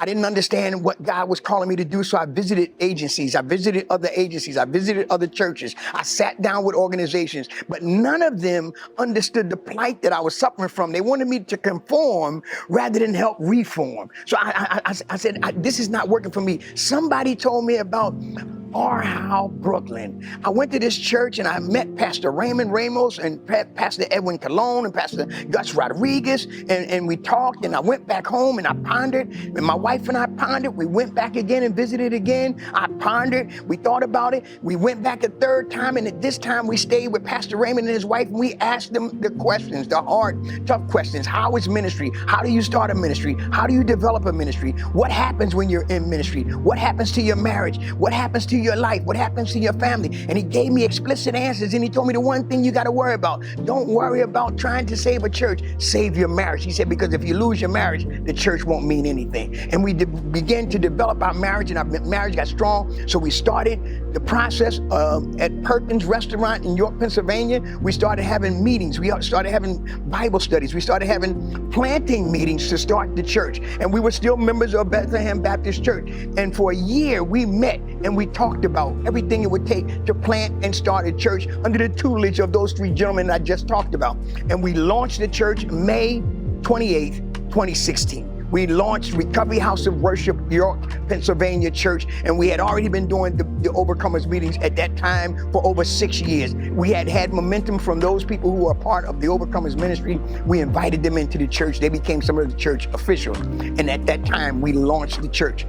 I didn't understand what God was calling me to do, so I visited agencies. I visited other agencies. I visited other churches. I sat down with organizations, but none of them understood the plight that I was suffering from. They wanted me to conform rather than help reform. So I said, this is not working for me. Somebody told me about Howe, Brooklyn. I went to this church and I met Pastor Raymond Ramos and Pastor Edwin Colon and Pastor Gus Rodriguez, and we talked, and I went back home and I pondered, and my wife and I pondered. We went back again and visited again. I pondered, we thought about it. We went back a third time, and at this time we stayed with Pastor Raymond and his wife, and we asked them the questions, the hard, tough questions. How is ministry? How do you start a ministry? How do you develop a ministry? What happens when you're in ministry? What happens to your marriage? What happens to your life? What happens to your family? And he gave me explicit answers, and he told me the one thing you got to worry about: don't worry about trying to save a church, save your marriage. He said, because if you lose your marriage, the church won't mean anything. And we began to develop our marriage, and our marriage got strong. So we started the process at Perkins Restaurant in York, Pennsylvania. We started having meetings. We started having Bible studies. We started having planting meetings to start the church. And we were still members of Bethlehem Baptist Church. And for a year, we met and we talked about everything it would take to plant and start a church under the tutelage of those three gentlemen I just talked about. And we launched the church May 28th, 2016. We launched Recovery House of Worship, York, Pennsylvania Church, and we had already been doing the Overcomers meetings at that time for over 6 years. We had momentum from those people who were part of the Overcomers ministry. We invited them into the church. They became some of the church officials. And at that time, we launched the church.